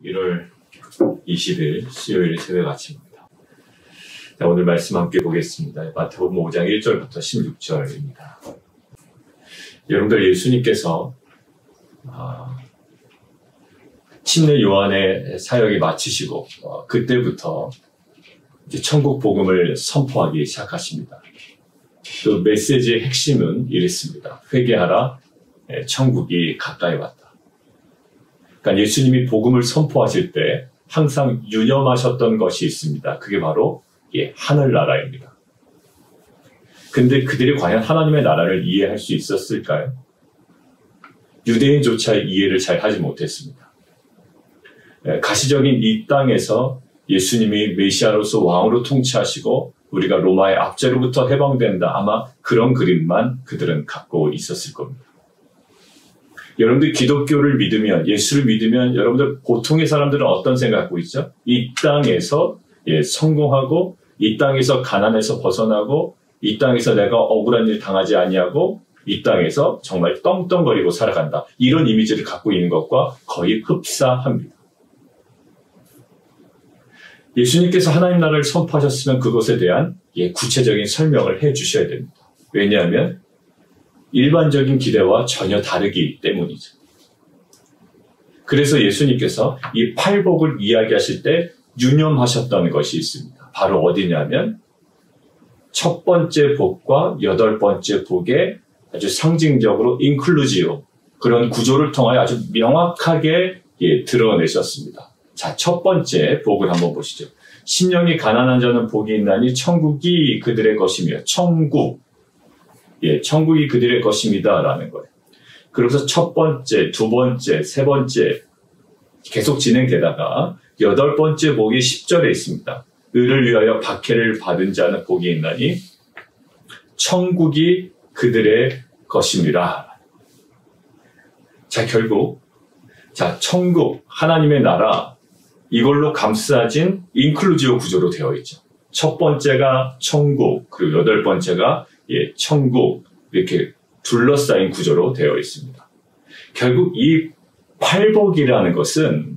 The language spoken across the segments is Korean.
1월 20일 수요일 새벽 아침입니다. 자, 오늘 말씀 함께 보겠습니다. 마태복음 5장 1절부터 16절입니다. 여러분들, 예수님께서 침례 요한의 사역이 마치시고 그때부터 이제 천국 복음을 선포하기 시작하십니다. 그 메시지의 핵심은 이랬습니다. 회개하라, 천국이 가까이 왔다. 그러니까 예수님이 복음을 선포하실 때 항상 유념하셨던 것이 있습니다. 그게 바로 하늘나라입니다. 근데 그들이 과연 하나님의 나라를 이해할 수 있었을까요? 유대인조차 이해를 잘 하지 못했습니다. 가시적인 이 땅에서 예수님이 메시아로서 왕으로 통치하시고 우리가 로마의 압제로부터 해방된다. 아마 그런 그림만 그들은 갖고 있었을 겁니다. 여러분들 기독교를 믿으면, 예수를 믿으면 여러분들 보통의 사람들은 어떤 생각 갖고 있죠? 이 땅에서 성공하고, 이 땅에서 가난에서 벗어나고, 이 땅에서 내가 억울한 일 당하지 아니하고, 이 땅에서 정말 떵떵거리고 살아간다. 이런 이미지를 갖고 있는 것과 거의 흡사합니다. 예수님께서 하나님 나라를 선포하셨으면 그것에 대한 구체적인 설명을 해 주셔야 됩니다. 왜냐하면 일반적인 기대와 전혀 다르기 때문이죠. 그래서 예수님께서 이 팔복을 이야기하실 때 유념하셨던 것이 있습니다. 바로 어디냐면 첫 번째 복과 여덟 번째 복의 아주 상징적으로 인클루지오, 그런 구조를 통하여 아주 명확하게 드러내셨습니다. 자, 첫 번째 복을 한번 보시죠. 심령이 가난한 자는 복이 있나니 천국이 그들의 것이며, 천국이 그들의 것입니다 라는 거예요. 그래서 첫 번째, 두 번째, 세 번째 계속 진행되다가 여덟 번째 복이 10절에 있습니다. 의를 위하여 박해를 받은 자는 복이 있나니 천국이 그들의 것입니다. 자, 결국 천국, 하나님의 나라, 이걸로 감싸진 인클루지오 구조로 되어 있죠. 첫 번째가 천국, 그리고 여덟 번째가 천국, 이렇게 둘러싸인 구조로 되어 있습니다. 결국 이 팔복이라는 것은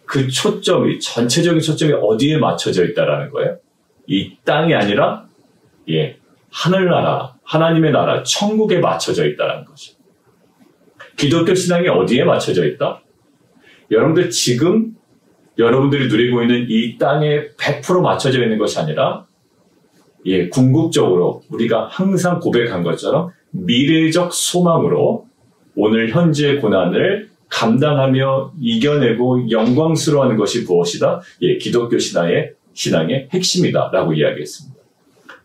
그 초점이, 전체적인 초점이 어디에 맞춰져 있다라는 거예요? 이 땅이 아니라 하늘나라, 하나님의 나라, 천국에 맞춰져 있다는 거죠. 기독교 신앙이 어디에 맞춰져 있다? 여러분들 지금 여러분들이 누리고 있는 이 땅에 100% 맞춰져 있는 것이 아니라 궁극적으로 우리가 항상 고백한 것처럼 미래적 소망으로 오늘 현재의 고난을 감당하며 이겨내고 영광스러워하는 것이 무엇이다? 기독교 신앙의 핵심이다 라고 이야기했습니다.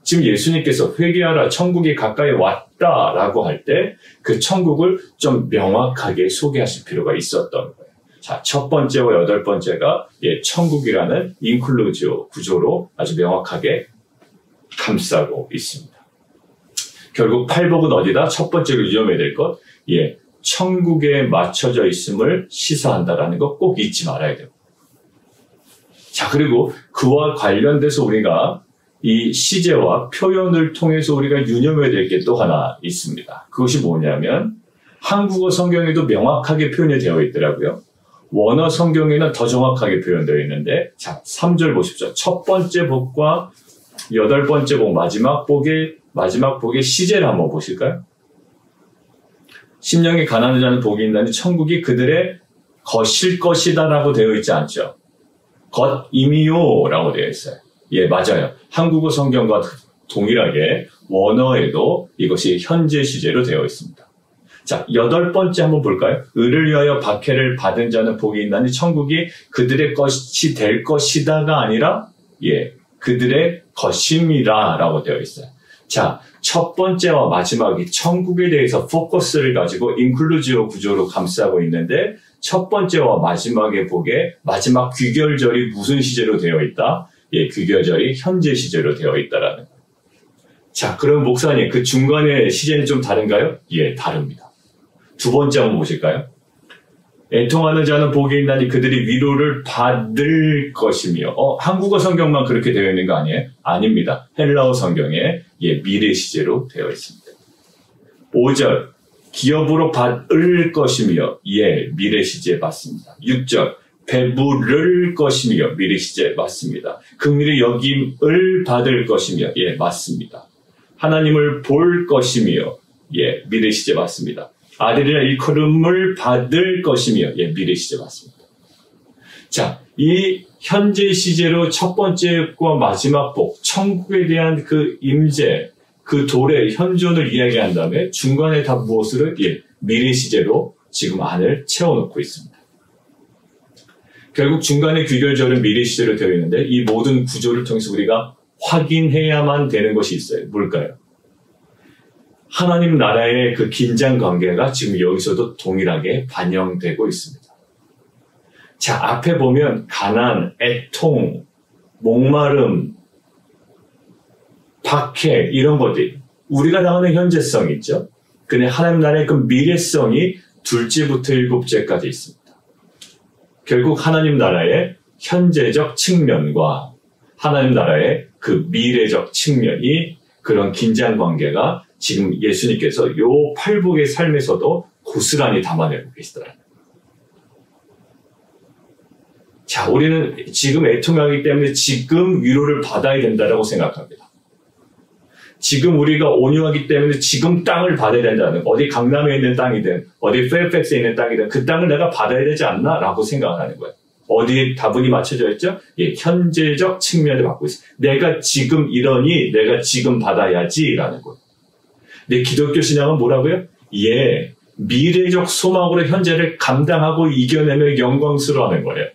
지금 예수님께서 회개하라, 천국이 가까이 왔다라고 할 때 그 천국을 좀 명확하게 소개하실 필요가 있었던 거예요. 자, 첫 번째와 여덟 번째가 천국이라는 인클루지오 구조로 아주 명확하게 감싸고 있습니다. 결국 팔복은 어디다? 첫 번째로 유념해야 될 것, 천국에 맞춰져 있음을 시사한다라는 거 꼭 잊지 말아야 돼요. 자, 그리고 그와 관련돼서 우리가 이 시제와 표현을 통해서 우리가 유념해야 될 게 또 하나 있습니다. 그것이 뭐냐면 한국어 성경에도 명확하게 표현이 되어 있더라고요. 원어 성경에는 더 정확하게 표현되어 있는데, 자, 3절 보십시오. 첫 번째 복과 여덟 번째 복, 마지막 복의 시제를 한번 보실까요? 심령이 가난한 자는 복이 있나니 천국이 그들의 것일 것이다 라고 되어 있지 않죠? 것임이요 라고 되어 있어요. 맞아요. 한국어 성경과 동일하게 원어에도 이것이 현재 시제로 되어 있습니다. 자, 여덟 번째 한번 볼까요? 의를 위하여 박해를 받은 자는 복이 있나니 천국이 그들의 것이 될 것이다가 아니라 그들의 것임이라 라고 되어 있어요. 자, 첫 번째와 마지막이 천국에 대해서 포커스를 가지고 인클루지오 구조로 감싸고 있는데, 첫 번째와 마지막의 복에 마지막 귀결절이 무슨 시제로 되어 있다? 귀결절이 현재 시제로 되어 있다라는 거예요. 자, 그럼 목사님, 그 중간의 시제는 좀 다른가요? 다릅니다. 두 번째 한번 보실까요? 애통하는 자는 복이 있나니 그들이 위로를 받을 것이며, 한국어 성경만 그렇게 되어 있는 거 아니에요? 아닙니다. 헬라어 성경에 미래 시제로 되어 있습니다. 5절 기업으로 받을 것이며, 미래 시제 받습니다. 6절 배부를 것이며, 미래 시제 맞습니다. 긍휼히 여김을 받을 것이며, 예, 맞습니다. 하나님을 볼 것이며, 예, 미래 시제 맞습니다. 아들이라 일컬음을 받을 것이며, 예, 미래 시제 맞습니다. 자, 이 현재 시제로 첫 번째과 마지막 복, 천국에 대한 그 임재, 그 도래, 현존을 이야기한 다음에 중간에 다 무엇으로? 예, 미래 시제로 지금 안을 채워놓고 있습니다. 결국 중간에 귀결절은 미래 시제로 되어 있는데 이 모든 구조를 통해서 우리가 확인해야만 되는 것이 있어요. 뭘까요? 하나님 나라의 그 긴장 관계가 지금 여기서도 동일하게 반영되고 있습니다. 자, 앞에 보면 가난, 애통, 목마름, 박해 이런 것들이 우리가 당하는 현재성이 있죠. 근데 하나님 나라의 그 미래성이 둘째부터 일곱째까지 있습니다. 결국 하나님 나라의 현재적 측면과 하나님 나라의 그 미래적 측면이 그런 긴장 관계가 지금 예수님께서 요 팔복의 삶에서도 고스란히 담아내고 계시더라고요. 자, 우리는 지금 애통하기 때문에 지금 위로를 받아야 된다고 생각합니다. 지금 우리가 온유하기 때문에 지금 땅을 받아야 된다는, 어디 강남에 있는 땅이든 어디 페어팩스에 있는 땅이든 그 땅을 내가 받아야 되지 않나? 라고 생각을 하는 거예요. 어디에 다분히 맞춰져 있죠? 예, 현재적 측면을 받고 있어요. 내가 지금 이러니 내가 지금 받아야지 라는 거예요. 내 기독교 신앙은 뭐라고요? 예, 미래적 소망으로 현재를 감당하고 이겨내며 영광스러워하는 거예요.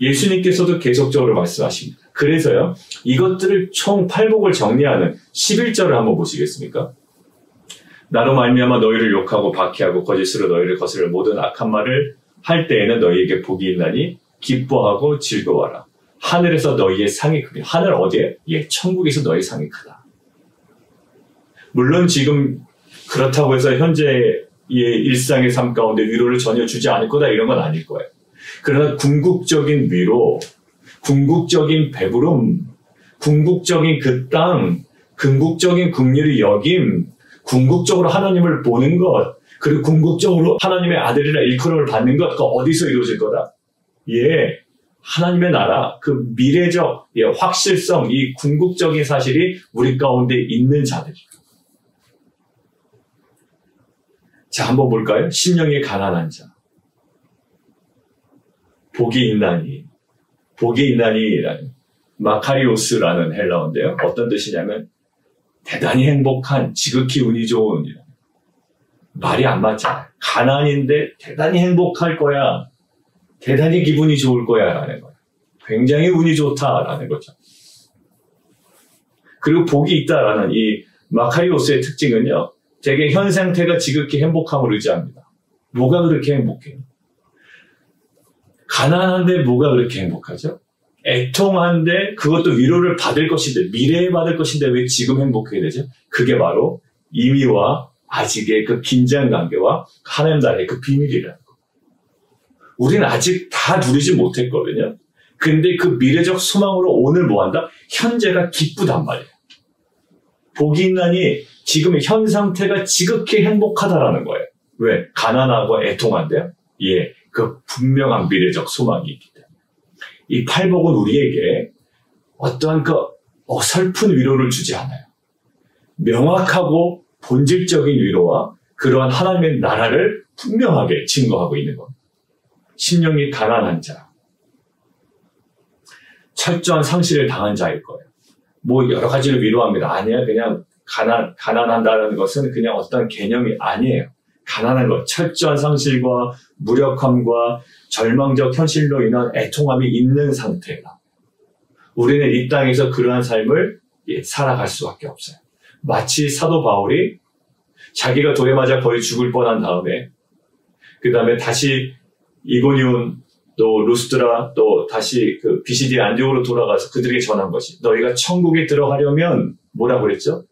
예수님께서도 계속적으로 말씀하십니다. 그래서요, 이것들을 총 팔복을 정리하는 11절을 한번 보시겠습니까? 나로 말미암아 너희를 욕하고 박해하고 거짓으로 너희를 거스를 모든 악한 말을 할 때에는 너희에게 복이 있나니 기뻐하고 즐거워하라. 하늘에서 너희의 상이 크니. 하늘 어디에? 예, 천국에서 너희의 상이 크다. 물론 지금 그렇다고 해서 현재의 일상의 삶 가운데 위로를 전혀 주지 않을 거다 이런 건 아닐 거예요. 그러나 궁극적인 위로, 궁극적인 배부름, 궁극적인 그 땅, 궁극적인 긍휼의 여김, 궁극적으로 하나님을 보는 것, 그리고 궁극적으로 하나님의 아들이라 일컬음을 받는 것, 그거 어디서 이루어질 거다? 예, 하나님의 나라, 그 미래적 확실성, 이 궁극적인 사실이 우리 가운데 있는 자들이에요. 자, 한번 볼까요? 심령이 가난한 자. 복이 있나니, 복이 있나니라는 마카리오스라는 헬라어인데요. 어떤 뜻이냐면 대단히 행복한, 지극히 운이 좋은, 말이 안 맞잖아요. 가난인데 대단히 행복할 거야, 대단히 기분이 좋을 거야 라는 거예요. 굉장히 운이 좋다라는 거죠. 그리고 복이 있다라는 이 마카리오스의 특징은요, 되게 현 상태가 지극히 행복함을 의지합니다. 뭐가 그렇게 행복해요? 가난한데 뭐가 그렇게 행복하죠? 애통한데 그것도 위로를 받을 것인데, 미래에 받을 것인데 왜 지금 행복해야 되죠? 그게 바로 이미와 아직의 그 긴장관계와 하나님 나라의 그 비밀이라는 거. 우리는 아직 다 누리지 못했거든요. 근데 그 미래적 소망으로 오늘 뭐한다? 현재가 기쁘단 말이에요. 복이 있나니 지금의 현 상태가 지극히 행복하다라는 거예요. 왜? 가난하고 애통한데요? 예, 그 분명한 미래적 소망이 있기 때문에. 이 팔복은 우리에게 어떠한 그 어설픈 위로를 주지 않아요. 명확하고 본질적인 위로와 그러한 하나님의 나라를 분명하게 증거하고 있는 겁니다. 심령이 가난한 자, 철저한 상실을 당한 자일 거예요. 뭐 여러 가지로 위로합니다. 아니야, 그냥 가난한다는 것은 그냥 어떤 개념이 아니에요. 가난한 것, 철저한 상실과 무력함과 절망적 현실로 인한 애통함이 있는 상태다. 우리는 이 땅에서 그러한 삶을 살아갈 수밖에 없어요. 마치 사도 바울이 자기가 돌에 맞아 거의 죽을 뻔한 다음에 그 다음에 다시 이고니온 또 루스드라 또 다시 그 비시디 안디옥으로 돌아가서 그들에게 전한 것이, 너희가 천국에 들어가려면 뭐라고 그랬죠?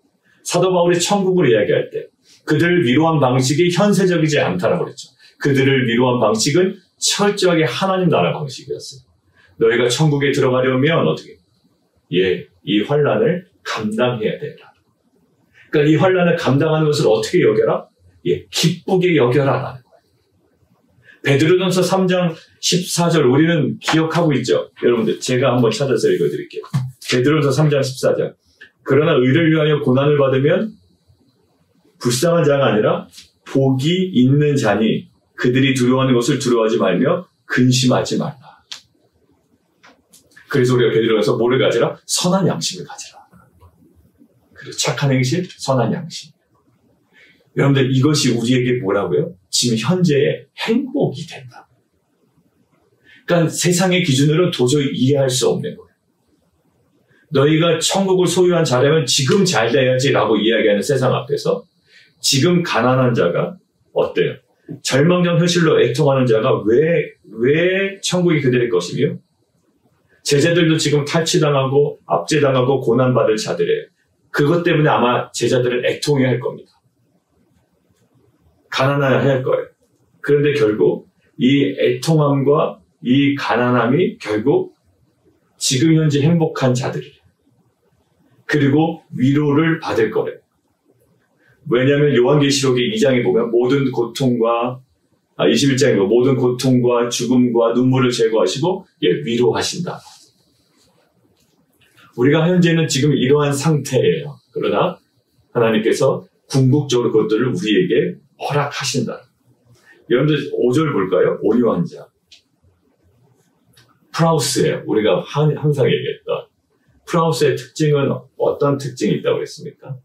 사도 바울이 천국을 이야기할 때 그들을 위로한 방식이 현세적이지 않다라고 그랬죠. 그들을 위로한 방식은 철저하게 하나님 나라 방식이었어요. 너희가 천국에 들어가려면 어떻게? 예, 이 환난을 감당해야 된다. 그러니까 이 환난을 감당하는 것을 어떻게 여겨라? 예, 기쁘게 여겨라라는 거예요. 베드로전서 3장 14절 우리는 기억하고 있죠. 여러분들 제가 한번 찾아서 읽어드릴게요. 베드로전서 3장 14절. 그러나 의를 위하여 고난을 받으면 불쌍한 자가 아니라 복이 있는 자니 그들이 두려워하는 것을 두려워하지 말며 근심하지 말라. 그래서 우리가 베드로전서 뭐를 가지라? 선한 양심을 가지라. 그리고 착한 행실, 선한 양심. 여러분들 이것이 우리에게 뭐라고요? 지금 현재의 행복이 된다. 그러니까 세상의 기준으로 도저히 이해할 수 없는 거예요. 너희가 천국을 소유한 자라면 지금 잘 돼야지라고 이야기하는 세상 앞에서 지금 가난한 자가 어때요? 절망적 현실로 애통하는 자가 왜 천국이 그들의 것이며 제자들도 지금 탈취당하고 압제당하고 고난받을 자들이에요. 그것 때문에 아마 제자들은 애통해야 할 겁니다. 가난해야 할 거예요. 그런데 결국 이 애통함과 이 가난함이 결국 지금 현재 행복한 자들이에요. 그리고 위로를 받을 거래요. 왜냐하면 요한계시록의 2장에 보면 모든 고통과 21장에 보면 모든 고통과 죽음과 눈물을 제거하시고 위로하신다. 우리가 현재는 지금 이러한 상태예요. 그러나 하나님께서 궁극적으로 그것들을 우리에게 허락하신다. 여러분들 5절 볼까요? 온유한 자. 프라우스예요. 우리가 항상 얘기했던 프라우스의 특징은 어떤 특징이 있다고 그랬습니까?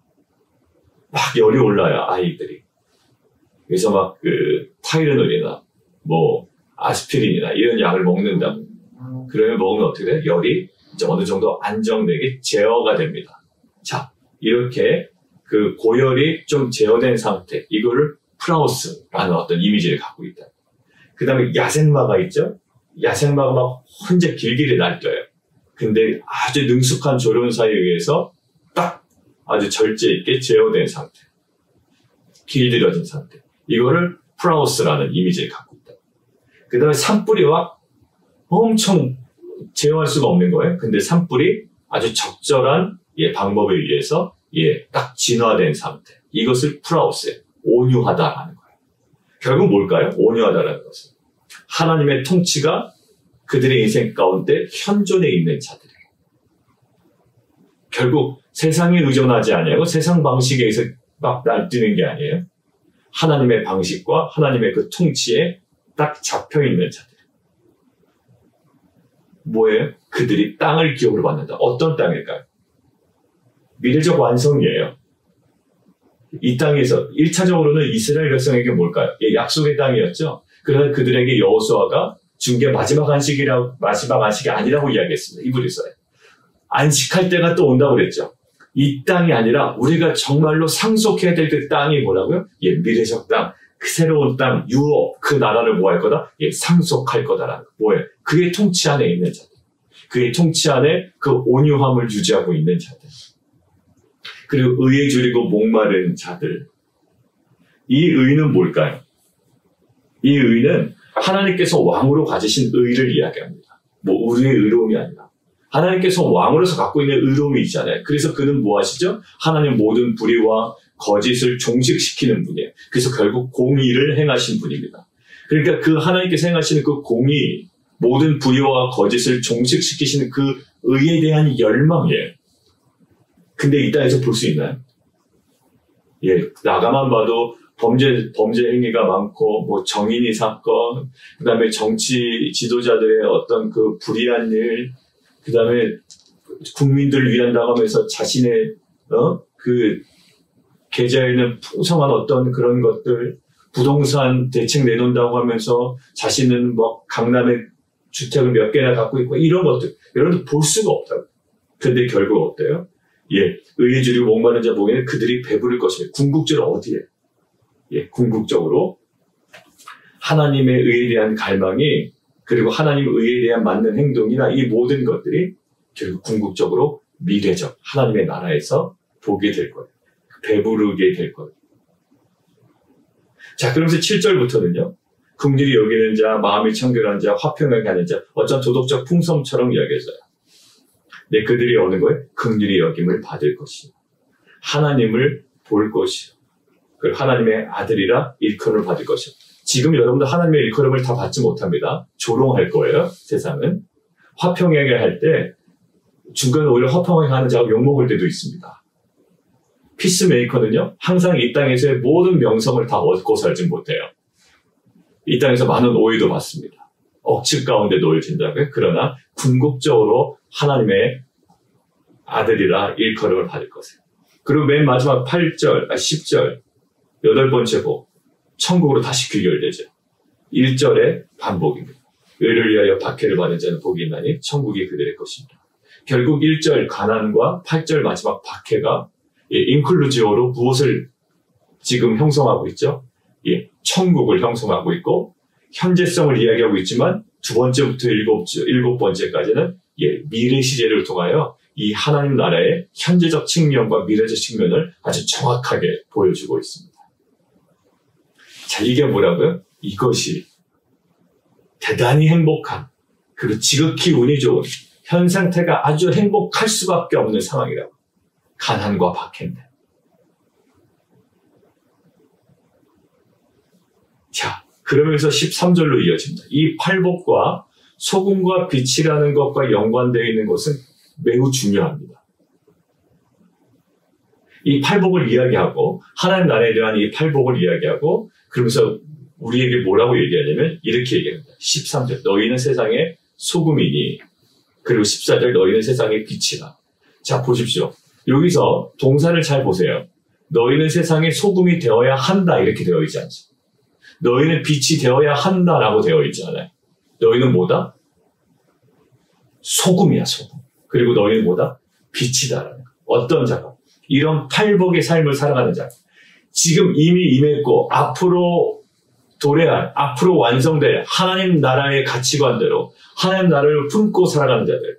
막 열이 올라요, 아이들이. 그래서 막 타이레놀이나 아스피린이나 이런 약을 먹는다. 그러면 먹으면 어떻게 돼요? 열이 이제 어느 정도 안정되게 제어가 됩니다. 자, 이렇게 고열이 좀 제어된 상태, 이거를 프라우스라는 어떤 이미지를 갖고 있다. 그 다음에 야생마가 있죠? 야생마가 막 혼자 길길이 날뛰어요. 근데 아주 능숙한 조련사에 의해서 딱 아주 절제 있게 제어된 상태. 길들여진 상태. 이거를 프라우스라는 이미지를 갖고 있다. 그 다음에 산뿌리와 엄청 제어할 수가 없는 거예요. 근데 산뿌리 아주 적절한 방법에 의해서 딱 진화된 상태. 이것을 프라우스예요. 온유하다라는 거예요. 결국 뭘까요? 온유하다라는 것은 하나님의 통치가 그들의 인생 가운데 현존해 있는 자들이에요. 결국 세상에 의존하지 아니하고 세상 방식에 의해서 막 날뛰는 게 아니에요. 하나님의 방식과 하나님의 그 통치에 딱 잡혀있는 자들. 뭐예요? 그들이 땅을 기업으로 받는다. 어떤 땅일까요? 미래적 완성이에요. 이 땅에서 1차적으로는 이스라엘 백성에게 뭘까요? 약속의 땅이었죠. 그러나 그들에게 여호수아가 준 게 마지막 안식이 아니라고 이야기했습니다. 이브리서에. 안식할 때가 또 온다고 그랬죠. 이 땅이 아니라 우리가 정말로 상속해야 될 그 땅이 뭐라고요? 미래적 땅, 그 새로운 땅, 유업, 그 나라를 뭐 할 거다? 상속할 거다라는 거. 뭐예요? 그의 통치 안에 있는 자들. 그의 통치 안에 그 온유함을 유지하고 있는 자들. 그리고 의에 줄이고 목마른 자들. 이 의는 뭘까요? 이 의는 하나님께서 왕으로 가지신 의를 이야기합니다. 우리의 의로움이 아니라. 하나님께서 왕으로서 갖고 있는 의로움이 있잖아요. 그래서 그는 뭐 하시죠? 하나님 모든 불의와 거짓을 종식시키는 분이에요. 그래서 결국 공의를 행하신 분입니다. 그러니까 그 하나님께서 행하시는 그 공의, 모든 불의와 거짓을 종식시키시는 그 의에 대한 열망이에요. 근데 이 땅에서 볼 수 있나요? 나가만 봐도 범죄 행위가 많고, 정인이 사건, 그 다음에 정치 지도자들의 어떤 그 불의한 일, 그 다음에 국민들을 위한다고 하면서 자신의, 그 계좌에는 풍성한 어떤 그런 것들, 부동산 대책 내놓는다고 하면서 자신은 강남에 주택을 몇 개나 갖고 있고, 이런 것들. 여러분들 볼 수가 없다고. 근데 결국 어때요? 의에 줄이고 목마른 자 보기에는 그들이 배부를 것이며, 궁극적으로 어디에? 궁극적으로 하나님의 의에 대한 갈망이, 그리고 하나님의 의에 대한 맞는 행동이나 이 모든 것들이 결국 궁극적으로 미래적 하나님의 나라에서 보게 될 거예요. 배부르게 될 거예요. 자, 그러면서 7절부터는요. 긍휼히 여기는 자, 마음이 청결한 자, 화평하게 하는 자, 어떤 도덕적 풍성처럼 여겨져요. 네, 그들이 어느 거예요? 긍휼히 여김을 받을 것이요. 하나님을 볼 것이요. 그리고 하나님의 아들이라 일컬음을 받을 것이요. 지금 여러분들 하나님의 일컬음을 다 받지 못합니다. 조롱할 거예요. 세상은. 화평하게 할 때 중간에 오히려 화평하게 하는 자가 욕먹을 때도 있습니다. 피스메이커는요. 항상 이 땅에서의 모든 명성을 다 얻고 살지 못해요. 이 땅에서 많은 오해도 받습니다. 억측 가운데 놓여진다고요. 그러나 궁극적으로 하나님의 아들이라 일컬음을 받을 것이에요. 그리고 맨 마지막 10절, 8번째 복, 천국으로 다시 귀결되죠. 1절의 반복입니다. 의를 위하여 박해를 받은 자는 복이 있나니 천국이 그들의 것입니다. 결국 1절 가난과 8절 마지막 박해가 인클루지오로 무엇을 지금 형성하고 있죠? 천국을 형성하고 있고 현재성을 이야기하고 있지만 두 번째부터 일곱 번째까지는 미래 시제를 통하여 이 하나님 나라의 현재적 측면과 미래적 측면을 아주 정확하게 보여주고 있습니다. 자, 이게 뭐라고요? 이것이 대단히 행복한, 그리고 지극히 운이 좋은, 현 상태가 아주 행복할 수밖에 없는 상황이라고. 가난과 박해인데. 자, 그러면서 13절로 이어집니다. 이 팔복과 소금과 빛이라는 것과 연관되어 있는 것은 매우 중요합니다. 이 팔복을 이야기하고 하나님 나라에 대한 이 팔복을 이야기하고 그러면서 우리에게 뭐라고 얘기하냐면 이렇게 얘기합니다. 13절 너희는 세상의 소금이니 그리고 14절 너희는 세상의 빛이라. 자 보십시오. 여기서 동사를 잘 보세요. 너희는 세상의 소금이 되어야 한다 이렇게 되어 있지 않죠. 너희는 빛이 되어야 한다라고 되어 있지 않아요. 너희는 뭐다? 소금이야 소금. 그리고 너희는 뭐다? 빛이다라는 거. 어떤 자가? 이런 팔복의 삶을 살아가는 자. 지금 이미 임했고 앞으로 도래할, 앞으로 완성될 하나님 나라의 가치관대로 하나님 나라를 품고 살아가는 자들.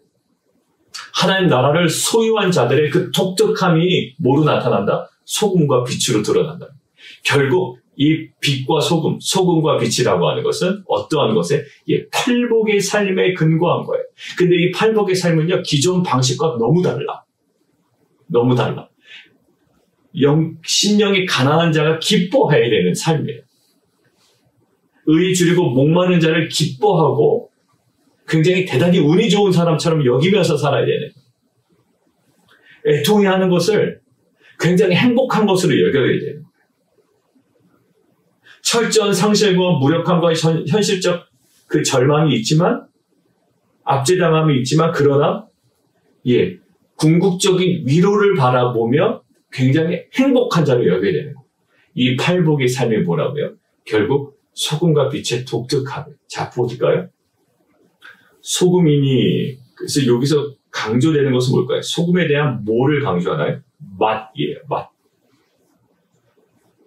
하나님 나라를 소유한 자들의 그 독특함이 뭐로 나타난다? 소금과 빛으로 드러난다. 결국 이 빛과 소금, 소금과 빛이라고 하는 것은 어떠한 것에? 팔복의 삶에 근거한 거예요. 근데 이 팔복의 삶은요, 기존 방식과 너무 달라. 너무 달라. 심령이 가난한 자가 기뻐해야 되는 삶이에요. 의에 줄이고 목마른 자를 기뻐하고 굉장히 대단히 운이 좋은 사람처럼 여기면서 살아야 되는 거예요. 애통해하는 것을 굉장히 행복한 것으로 여겨야 되는 거예요. 철저한 상실과 무력함과 현실적 그 절망이 있지만 압제당함이 있지만 그러나 궁극적인 위로를 바라보며 굉장히 행복한 자로 여겨야 되는 거예요. 이 팔복의 삶이 뭐라고요? 결국 소금과 빛의 독특함. 자, 볼까요? 소금이니, 그래서 여기서 강조되는 것은 뭘까요? 소금에 대한 뭐를 강조하나요? 맛이에요, 맛.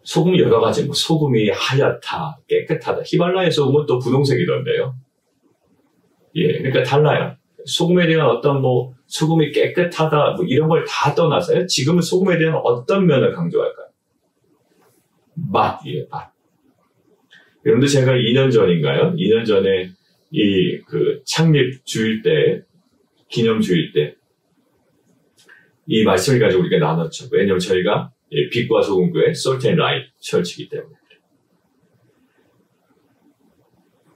소금 여러 가지, 소금이 하얗다, 깨끗하다. 히말라야 소금은 또 분홍색이던데요. 그러니까 달라요. 소금에 대한 어떤 소금이 깨끗하다, 이런 걸 다 떠나서요. 지금은 소금에 대한 어떤 면을 강조할까요? 맛이에요, 맛. 여러분들 제가 2년 전인가요? 2년 전에 창립 주일 때, 기념 주일 때, 이 말씀을 가지고 우리가 나눴죠. 왜냐하면 저희가 빛과 소금교회 Salt and Light 철치이기 때문에.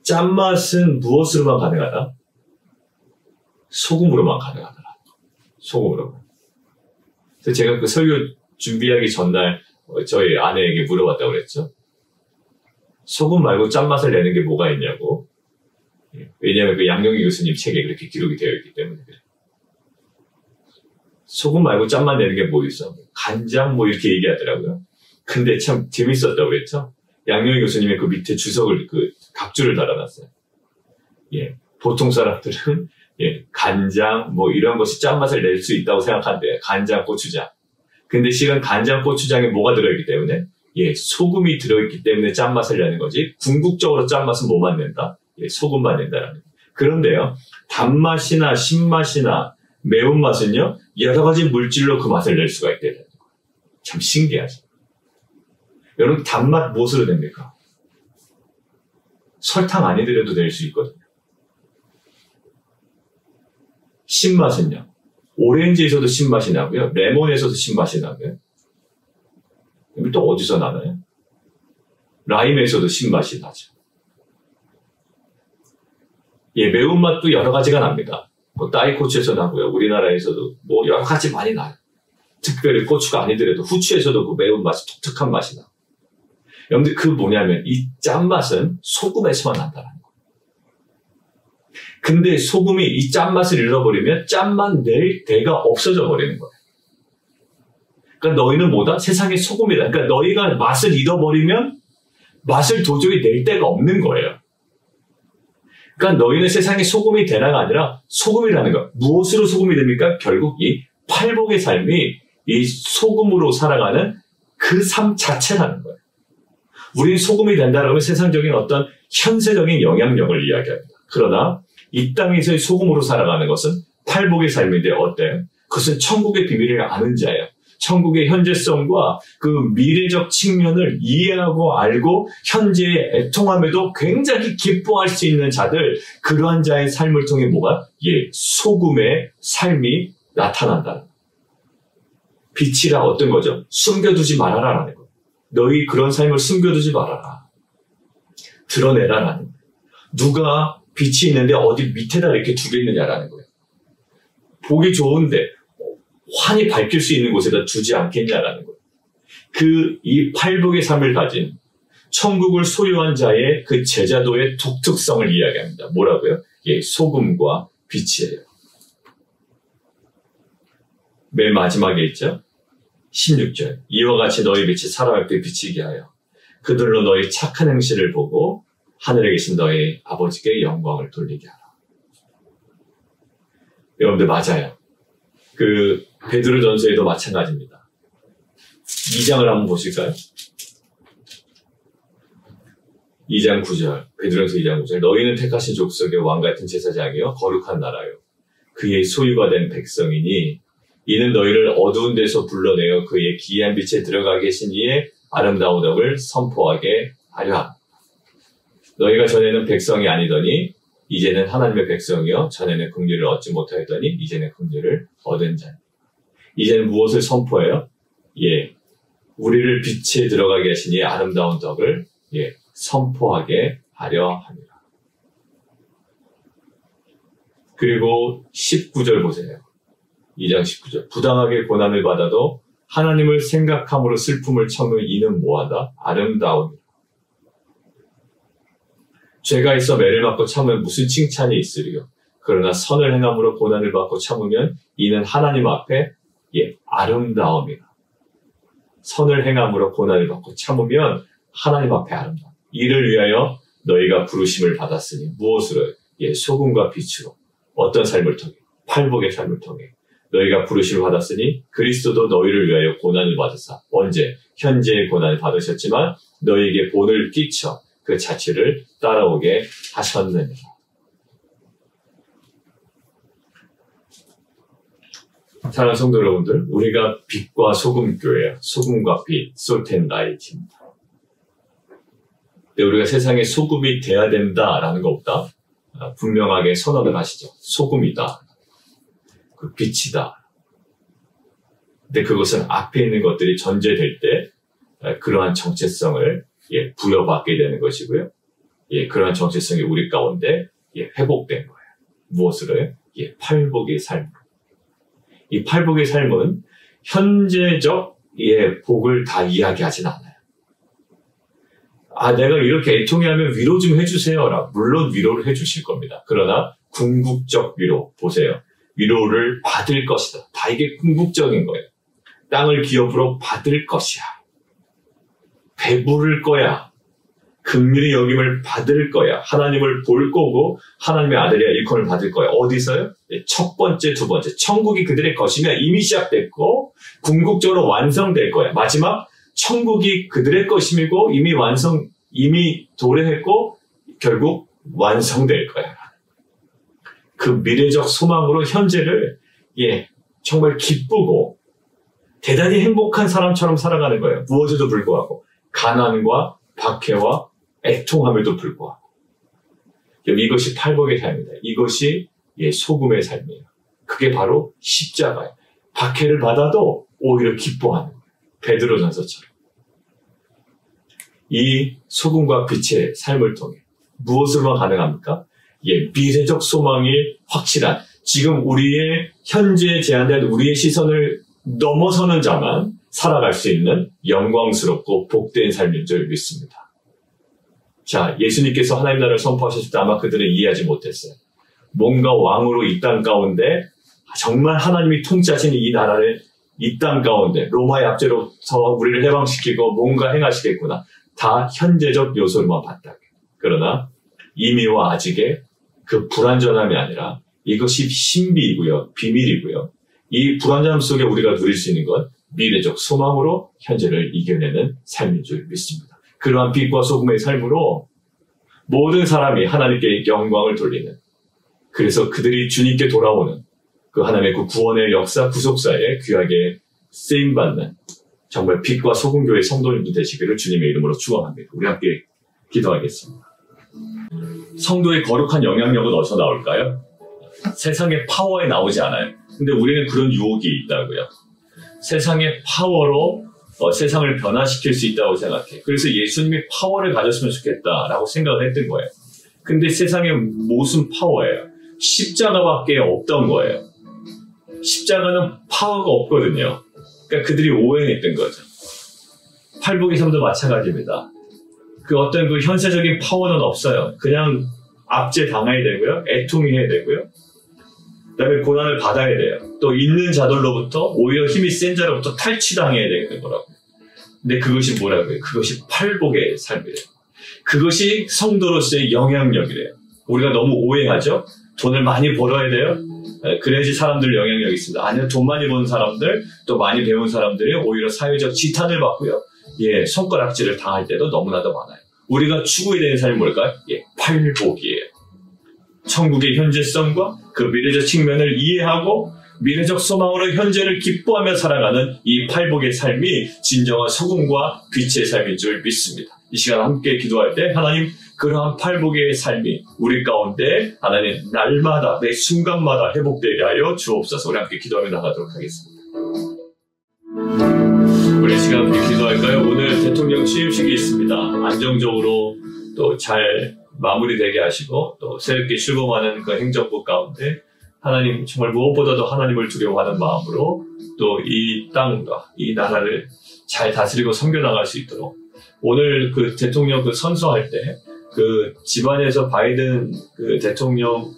짠맛은 무엇으로만 가능하다? 소금으로만 가능하더라. 소금으로만. 그래서 제가 그 설교 준비하기 전날 저희 아내에게 물어봤다고 그랬죠. 소금 말고 짠맛을 내는 게 뭐가 있냐고. 왜냐하면 그 양용희 교수님 책에 그렇게 기록이 되어 있기 때문에 그래요. 소금 말고 짠맛 내는 게 뭐 있어? 간장 이렇게 얘기하더라고요. 근데 참 재밌었다고 그랬죠. 양용희 교수님의 그 밑에 주석을 각주를 달아놨어요. 보통 사람들은 간장 이런 것이 짠맛을 낼 수 있다고 생각한대. 간장, 고추장. 근데 실은 간장, 고추장에 뭐가 들어있기 때문에 소금이 들어있기 때문에 짠맛을 내는 거지. 궁극적으로 짠맛은 뭐만 낸다? 소금만 낸다라는 거예요. 그런데요, 단맛이나 신맛이나 매운맛은요, 여러 가지 물질로 그 맛을 낼 수가 있다는 거예요. 참 신기하죠. 여러분, 단맛 무엇으로 냅니까? 설탕 아니더라도 낼 수 있거든요. 신맛은요, 오렌지에서도 신맛이 나고요, 레몬에서도 신맛이 나고요. 또 어디서 나나요? 라임에서도 신맛이 나죠. 예, 매운맛도 여러 가지가 납니다. 뭐 따이고추에서 나고요. 우리나라에서도 뭐 여러 가지 많이 나요. 특별히 고추가 아니더라도 후추에서도 그 매운맛이 독특한 맛이 나요. 여러분들 그 뭐냐면 이 짠맛은 소금에서만 난다는 거예요. 근데 소금이 이 짠맛을 잃어버리면 짠맛 낼 데가 없어져 버리는 거예요. 그러니까 너희는 뭐다? 세상의 소금이다. 그러니까 너희가 맛을 잃어버리면 맛을 도저히 낼 데가 없는 거예요. 그러니까 너희는 세상의 소금이 되나가 아니라 소금이라는 거. 무엇으로 소금이 됩니까? 결국 이 팔복의 삶이 이 소금으로 살아가는 그 삶 자체라는 거예요. 우린 소금이 된다라고 하면 세상적인 어떤 현세적인 영향력을 이야기합니다. 그러나 이 땅에서의 소금으로 살아가는 것은 팔복의 삶인데 어때요? 그것은 천국의 비밀을 아는 자예요. 천국의 현재성과 그 미래적 측면을 이해하고 알고 현재에 애통함에도 굉장히 기뻐할 수 있는 자들, 그러한 자의 삶을 통해 뭐가? 예, 소금의 삶이 나타난다. 빛이라 어떤 거죠? 숨겨두지 말아라라는 거예요. 너희 그런 삶을 숨겨두지 말아라. 드러내라라는 거예요. 누가 빛이 있는데 어디 밑에다 이렇게 두겠느냐라는 거예요. 보기 좋은데 환히 밝힐 수 있는 곳에다 두지 않겠냐라는 거예요. 이 팔복의 삶을 가진 천국을 소유한 자의 그 제자도의 독특성을 이야기합니다. 뭐라고요? 예, 소금과 빛이에요. 맨 마지막에 있죠? 16절. 이와 같이 너희 빛이 사람의 앞에 비치게 하여 그들로 너희 착한 행실을 보고 하늘에 계신 너희 아버지께 영광을 돌리게 하라. 여러분들 맞아요. 그 베드로전서에도 마찬가지입니다. 2장을 한번 보실까요? 2장 9절. 베드로전서 2장 9절. 너희는 택하신 족속의 왕같은 제사장이요 거룩한 나라요 그의 소유가 된 백성이니 이는 너희를 어두운 데서 불러내어 그의 기이한 빛에 들어가게 하신 이의 아름다운 덕을 선포하게 하려 합니다. 너희가 전에는 백성이 아니더니 이제는 하나님의 백성이요 전에는 긍휼을 얻지 못하였더니 이제는 긍휼을 얻은 자. 이제는 무엇을 선포해요? 예, 우리를 빛에 들어가게 하신 이의 아름다운 덕을 예, 선포하게 하려 합니다. 그리고 19절 보세요. 2장 19절. 부당하게 고난을 받아도 하나님을 생각함으로 슬픔을 참는 이는 뭐하다? 아름다우니라. 죄가 있어 매를 맞고 참으면 무슨 칭찬이 있으리요. 그러나 선을 행함으로 고난을 받고 참으면 이는 하나님 앞에 예, 아름다움이라. 선을 행함으로 고난을 받고 참으면 하나님 앞에 아름다움. 이를 위하여 너희가 부르심을 받았으니 무엇으로? 예, 소금과 빛으로. 어떤 삶을 통해? 팔복의 삶을 통해. 너희가 부르심을 받았으니 그리스도도 너희를 위하여 고난을 받으사. 언제? 현재의 고난을 받으셨지만 너희에게 본을 끼쳐 그 자취를 따라오게 하셨느니라. 사랑하는 성도 여러분들, 우리가 빛과 소금 교회야. 소금과 빛, 솔텐라이트입니다. 근데 우리가 세상에 소금이 돼야 된다라는 것보다 분명하게 선언을 하시죠. 소금이다. 그 빛이다. 근데 그것은 앞에 있는 것들이 전제될 때 그러한 정체성을 예, 부여받게 되는 것이고요. 예, 그러한 정체성이 우리 가운데 예, 회복된 거예요. 무엇으로요? 예, 팔복의 삶으로. 이 팔복의 삶은 현재적 예, 복을 다 이야기하진 않아요. 아, 내가 이렇게 애통해하면 위로 좀 해주세요라. 물론 위로를 해주실 겁니다. 그러나 궁극적 위로 보세요. 위로를 받을 것이다. 다 이게 궁극적인 거예요. 땅을 기업으로 받을 것이야. 배부를 거야. 긍휼히 여김을 받을 거야. 하나님을 볼 거고 하나님의 아들이야 일컬음을 받을 거야. 어디서요? 첫 번째, 두 번째. 천국이 그들의 것이며 이미 시작됐고 궁극적으로 완성될 거야. 마지막 천국이 그들의 것임이고 이미 도래했고 결국 완성될 거야. 그 미래적 소망으로 현재를 예, 정말 기쁘고 대단히 행복한 사람처럼 살아가는 거예요. 무엇에도 불구하고 가난과 박해와 애통함에도 불구하고 이것이 팔복의 삶이다. 이것이 예, 소금의 삶이에요. 그게 바로 십자가예요. 박해를 받아도 오히려 기뻐하는 거예요. 베드로전서처럼. 이 소금과 빛의 삶을 통해 무엇으로만 가능합니까? 미래적 소망이 확실한, 지금 우리의 현재에 제한된 우리의 시선을 넘어서는 자만 살아갈 수 있는 영광스럽고 복된 삶인 줄 믿습니다. 자, 예수님께서 하나님 나라를 선포하셨을 때 아마 그들은 이해하지 못했어요. 뭔가 왕으로 이 땅 가운데 정말 하나님이 통치하시는 이 나라를 이 땅 가운데 로마의 압제로부터 우리를 해방시키고 뭔가 행하시겠구나. 다 현재적 요소로만 봤다. 그러나 이미와 아직의 그 불완전함이 아니라 이것이 신비이고요. 비밀이고요. 이 불완전함 속에 우리가 누릴 수 있는 건 미래적 소망으로 현재를 이겨내는 삶인 줄 믿습니다. 그러한 빛과 소금의 삶으로 모든 사람이 하나님께 영광을 돌리는, 그래서 그들이 주님께 돌아오는 그 하나님의 그 구원의 역사, 구속사에 귀하게 쓰임받는 정말 빛과 소금교회 성도님들 되시기를 주님의 이름으로 축원합니다. 우리 함께 기도하겠습니다. 성도의 거룩한 영향력은 어디서 나올까요? 세상의 파워에 나오지 않아요. 근데 우리는 그런 유혹이 있다고요. 세상의 파워로 세상을 변화시킬 수 있다고 생각해. 그래서 예수님이 파워를 가졌으면 좋겠다라고 생각을 했던 거예요. 근데 세상에 무슨 파워예요? 십자가밖에 없던 거예요. 십자가는 파워가 없거든요. 그러니까 그들이 오해했던 거죠. 팔복의 삶도 마찬가지입니다. 그 어떤 그 현세적인 파워는 없어요. 그냥 압제 당해야 되고요. 애통해야 되고요. 그다음에 고난을 받아야 돼요. 또 있는 자들로부터 오히려 힘이 센 자로부터 탈취당해야 되는 거라고. 근데 그것이 뭐라고요? 그것이 팔복의 삶이래요. 그것이 성도로서의 영향력이래요. 우리가 너무 오해하죠? 돈을 많이 벌어야 돼요? 그래야지 사람들 영향력이 있습니다. 아니요, 돈 많이 버는 사람들, 또 많이 배운 사람들이 오히려 사회적 지탄을 받고요. 손가락질을 당할 때도 너무나도 많아요. 우리가 추구해야 되는 삶이 뭘까요? 팔복이에요. 천국의 현재성과 그 미래적 측면을 이해하고 미래적 소망으로 현재를 기뻐하며 살아가는 이 팔복의 삶이 진정한 소금과 빛의 삶인 줄 믿습니다. 이 시간 함께 기도할 때 하나님, 그러한 팔복의 삶이 우리 가운데 하나님 날마다 매 순간마다 회복되게 하여 주옵소서. 우리 함께 기도하며 나가도록 하겠습니다. 우리 시간 함께 기도할까요? 오늘 대통령 취임식이 있습니다. 안정적으로 또 잘 마무리되게 하시고 또 새롭게 출범하는 그 행정부 가운데 하나님, 정말 무엇보다도 하나님을 두려워하는 마음으로 또 이 땅과 이 나라를 잘 다스리고 섬겨나갈 수 있도록, 오늘 그 대통령 그 선서할 때 그 집안에서 바이든 그 대통령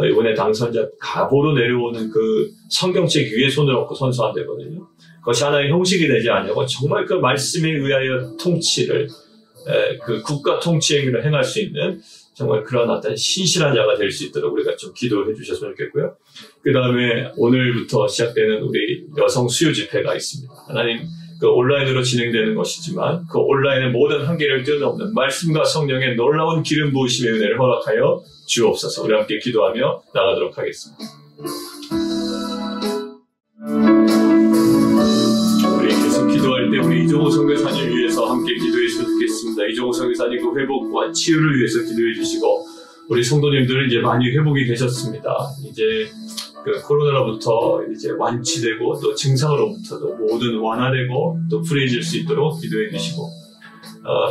이번에 당선자 가보로 내려오는 그 성경책 위에 손을 얹고 선서한다거든요. 그것이 하나의 형식이 되지 않냐고 정말 그 말씀에 의하여 통치를, 그 국가 통치 행위를 행할 수 있는 정말 그런 어떤 신실한 자가 될 수 있도록 우리가 좀 기도해 주셨으면 좋겠고요. 그 다음에 오늘부터 시작되는 우리 여성 수요 집회가 있습니다. 하나님, 그 온라인으로 진행되는 것이지만 그 온라인의 모든 한계를 뛰어넘는 말씀과 성령의 놀라운 기름 부으심의 은혜를 허락하여 주옵소서. 우리 함께 기도하며 나가도록 하겠습니다. 우리 계속 기도할 때 우리 이종호 선교사님 위해서 함께 기도했으면 좋겠습니다. 이종호 선교사님 그 회복과 치유를 위해서 기도해 주시고, 우리 성도님들은 이제 많이 회복이 되셨습니다. 이제 그 코로나로부터 이제 완치되고 또 증상으로부터도 모든 완화되고 또 풀어질 수 있도록 기도해 주시고,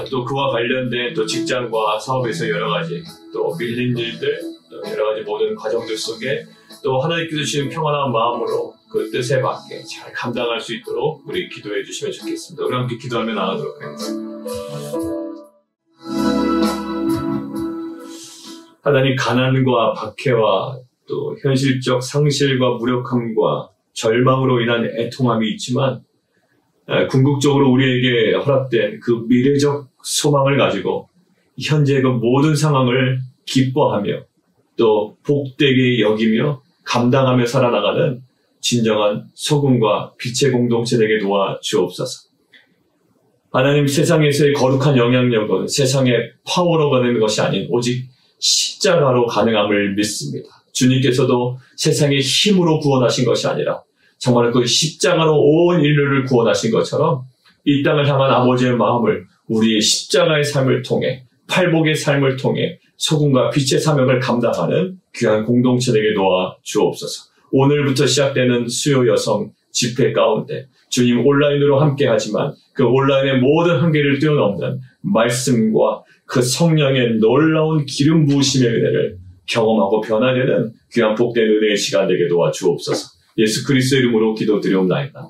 또 그와 관련된 또 직장과 사업에서 여러 가지 또 밀린 일들, 또 여러 가지 모든 과정들 속에 또 하나님께서 주시는 평안한 마음으로 그 뜻에 맞게 잘 감당할 수 있도록 우리 기도해 주시면 좋겠습니다. 우리 함께 기도하며 나가도록 하겠습니다. 하나님, 가난과 박해와 또 현실적 상실과 무력함과 절망으로 인한 애통함이 있지만 궁극적으로 우리에게 허락된 그 미래적 소망을 가지고 현재의 그 모든 상황을 기뻐하며 또 복되게 여기며 감당하며 살아나가는 진정한 소금과 빛의 공동체 되게 도와 주옵소서. 하나님, 세상에서의 거룩한 영향력은 세상의 파워로 가는 것이 아닌 오직 십자가로 가능함을 믿습니다. 주님께서도 세상의 힘으로 구원하신 것이 아니라 정말 그 십자가로 온 인류를 구원하신 것처럼 이 땅을 향한 아버지의 마음을 우리의 십자가의 삶을 통해, 팔복의 삶을 통해 소금과 빛의 사명을 감당하는 귀한 공동체 되게 도와 주옵소서. 오늘부터 시작되는 수요 여성 집회 가운데 주님 온라인으로 함께하지만 그 온라인의 모든 한계를 뛰어넘는 말씀과 그 성령의 놀라운 기름 부으심의 은혜를 경험하고 변화되는 귀한 복된 은혜의 시간 되게 도와주옵소서. 예수 그리스도의 이름으로 기도드리옵나이다.